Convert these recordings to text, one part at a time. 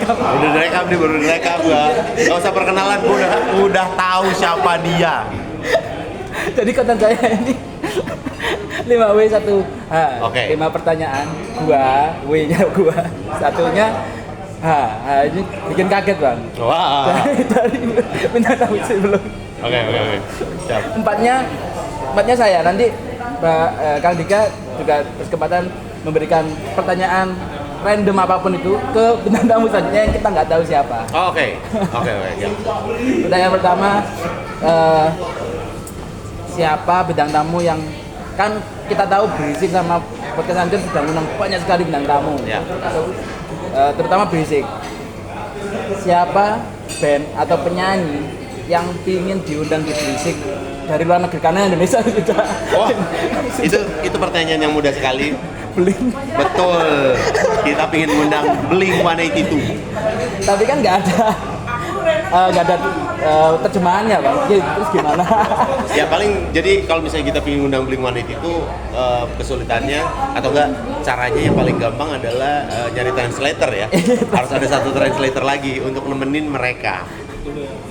Udah direkam nih, baru direkam gak usah perkenalan, gue udah tahu siapa dia. Jadi konten saya ini 5W 1H. Oke. 5 pertanyaan, W-nya gua, satunya H. Ini bikin kaget, Bang. Wah. Dari bintang tamu sebelum. Oke. Siap. Empatnya saya. Nanti Kang Dika juga berkesempatan memberikan pertanyaan random apapun itu ke bintang tamu selanjutnya yang kita nggak tahu siapa. Oke. Ya. Pertanyaan pertama, siapa bintang tamu yang kan kita tahu Berisik sama Podcast Hancur sudah mengundang banyak sekali bintang tamu. Ya. Terutama Berisik. Siapa band atau penyanyi yang ingin diundang di Berisik dari luar negeri, karena Indonesia sudah. Oh, itu pertanyaan yang mudah sekali. Blink. Betul. Kita pengen ngundang Blink 182. Tapi kan nggak ada terjemahannya, Bang. Terus gimana? Ya paling jadi kalau misalnya kita pengen ngundang Blink 182 kesulitannya atau enggak caranya yang paling gampang adalah nyari translator ya. Harus ada satu translator lagi untuk nemenin mereka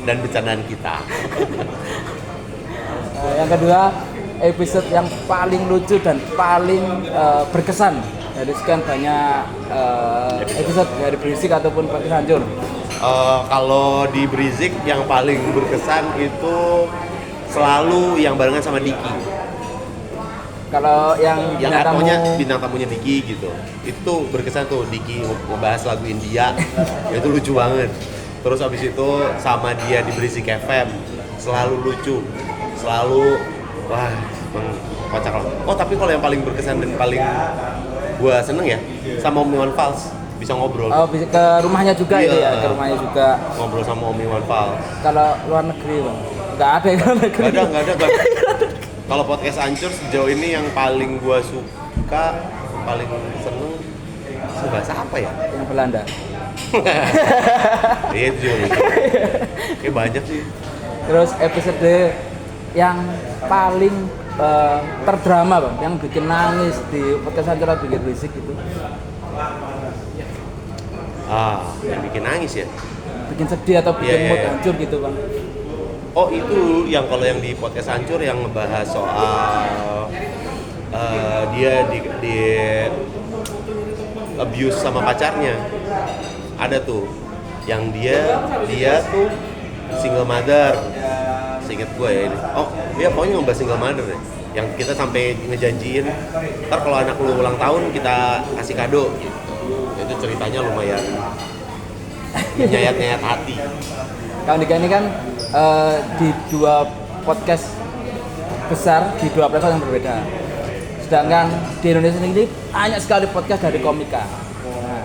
dan bercandaan kita. Yang kedua, episode yang paling lucu dan paling berkesan dari sekian banyak episode dari Berisik ataupun Podcast Hancur. Kalau di Berisik yang paling berkesan itu selalu yang barengan sama Diki. Kalau yang bintang tamunya Diki gitu, itu berkesan tuh. Diki ngebahas lagu India, itu lucu banget. Terus abis itu sama dia di Berisik FM, selalu lucu, selalu wah kocak lah. Oh tapi kalau yang paling berkesan dan paling gua seneng ya sama Om Iwan Fals, bisa ngobrol. Oh, bisa ke rumahnya juga. Iya. Itu ya, ke rumahnya juga. Ngobrol sama Om Iwan Fals. Kalau luar negeri, Bang, nggak ada yang luar negeri. Nggak ada. Kalau Podcast Hancur sejauh ini yang paling gua suka, paling seneng, bahasa apa ya? Yang Belanda. Iya itu juga. Kayak banyak sih. Terus episode yang paling terdrama, Bang, yang bikin nangis di Podcast Hancur atau bikin Berisik itu. Yang bikin nangis ya? Bikin sedih atau bikin mood hancur gitu, Bang. Oh itu yang kalau yang di Podcast Hancur yang ngebahas soal dia di abuse sama pacarnya. Ada tuh yang dia tuh single mother. Seinget gue ya ini. Oh dia pokoknya ngebahas single mother ya. Yang kita sampai ngejanjiin ntar kalau anak lu ulang tahun kita kasih kado gitu. Itu ceritanya lumayan nyayat hati. Kang Dika ini kan di 2 podcast besar di 2 platform yang berbeda. Sedangkan di Indonesia ini banyak sekali podcast dari Komika. Nah,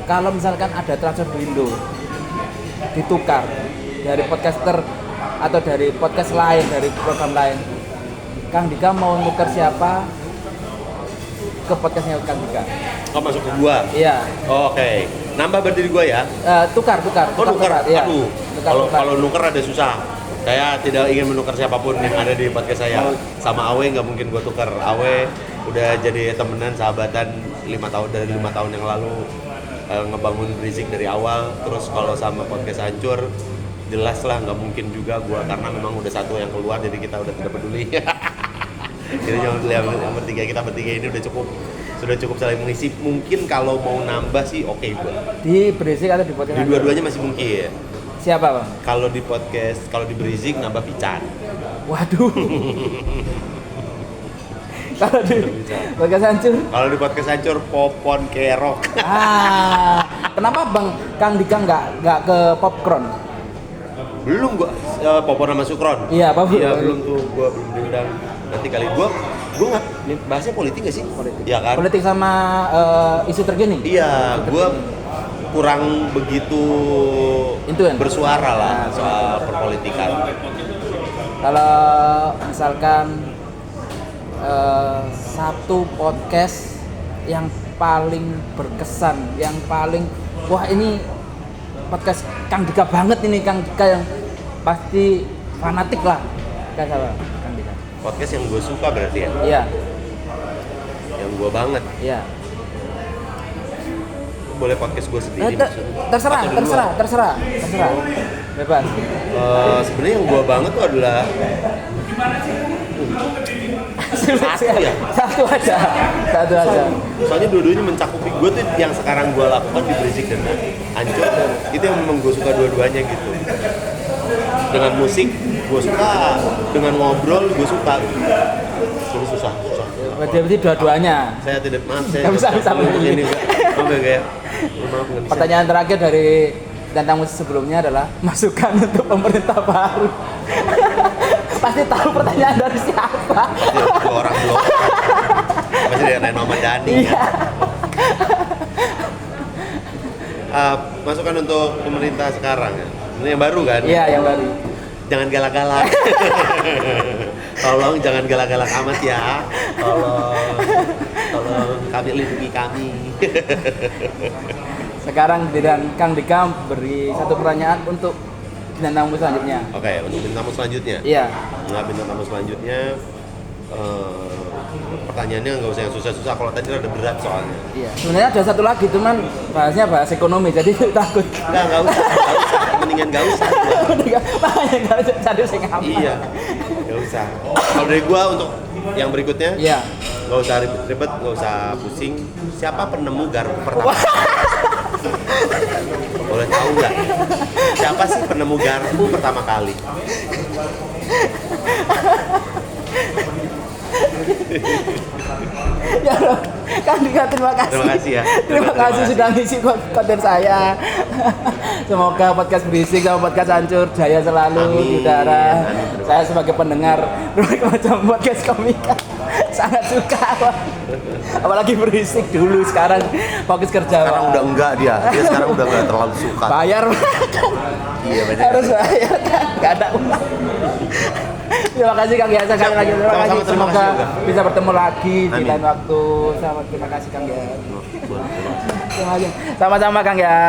kalau misalkan ada transfer Indo ditukar dari podcaster atau dari podcast lain, dari program lain, Kang Dika mau nuker siapa ke podcastnya Kang Dika? Oh masuk ke gua? Iya. Oh, oke. Nambah berarti di gua ya? Tukar. Oh nuker? Iya. Aduh, kalau nuker ada susah. Saya tidak ingin menukar siapapun yang ada di podcast saya. Sama Awe nggak mungkin gua tukar. Awe udah jadi temenan, sahabatan 5 tahun yang lalu, ngebangun Berisik dari awal. Terus kalau sama Podcast Hancur jelas lah nggak mungkin juga gua, karena memang udah satu yang keluar, jadi kita udah tidak peduli. Jadi yang bertiga, kita bertiga ini sudah cukup saling mengisi. Mungkin kalau mau nambah sih oke gua. Di Berisik atau di podcast? Di dua-duanya masih mungkin. Siapa, Bang? Kalau di podcast, kalau di Berisik nambah Pican. Waduh. Kalau di Podcast Hancur? Kalau di Podcast Hancur Popon Kerok. Kenapa Bang Kang Dika nggak ke Popcorn? Belum gua Popon sama Sukron. Iya, Popon. Iya, belum tuh, gua belum diundang. Nanti kali gua nggak bahasnya politik nggak sih? Politik. Iya kan? Politik sama isu terkini. Iya, gua kurang begitu bersuara lah soal perpolitikan. Kalau misalkan satu podcast yang paling berkesan, yang paling wah ini podcast Kang Dika banget ini, Kang Dika yang pasti fanatik lah, kayak apa Kang Dika? Podcast yang gue suka berarti ya? Iya. Yang gue banget? Iya. boleh podcast gue sendiri. Terserah, Atau di luar? terserah. Bebas. Sebenarnya yang gue banget tuh adalah satu ya. Satu aja. Soalnya dua-duanya mencakupi gue tuh yang sekarang gue lakukan di Berisik dan Ancur. Itu yang memang gue suka dua-duanya gitu. Dengan musik gue suka, dengan ngobrol gue suka. Jadi susah. Berarti dua-duanya. Saya tidak saya Nggak bisa ini kayak Pertanyaan terakhir dari tentang musik sebelumnya adalah masukan untuk pemerintah baru. Pasti tahu pertanyaan dari siapa. Pasti dua orang blog. Pasti dari Ren Muhammad Dhani. Iya. Masukan untuk pemerintah sekarang ya. Ini yang baru kan? Iya, yang baru. Jangan galak-galak. Tolong jangan galak-galak amat ya. Tolong kami lindungi kami. Sekarang dan Kang Dika beri satu pertanyaan untuk bintang tamu selanjutnya. Oke, untuk bintang tamu selanjutnya. Iya. Nah, bintang tamu selanjutnya pertanyaannya nggak usah yang susah-susah. Kalau tadi rada berat soalnya. Iya. Sebenarnya ada satu lagi, cuman bahasnya bahas ekonomi, jadi takut. Nggak usah. Mendingan nggak usah. Makanya nggak usah cari sing apa. Iya, nggak usah. Kalau dari gua untuk yang berikutnya, Iya. nggak usah ribet-ribet, nggak usah pusing. Siapa penemu garpu pertama? Boleh tahu nggak? Siapa sih penemu garpu pertama kali? Ya, Kang Dika, terima kasih. Terima kasih ya. Terima kasih sudah ngisi konten saya. Semoga podcast Berisik sama podcast Hancur jaya selalu di udara. Saya sebagai pendengar berbagai macam podcast komika sangat suka. Apalagi Berisik dulu, sekarang fokus kerja. Sekarang udah enggak dia sekarang udah enggak terlalu suka. Bayar. Iya banyak. Harus bayar kan, nggak ada uang. Terima kasih Kang Yasa, sekali lagi terima kasih. Sama-sama, terima Semoga kasih juga. bisa bertemu lagi di Amin. lain waktu. Terima kasih Kang Yasa. Terima kasih. Sama-sama Kang Yasa.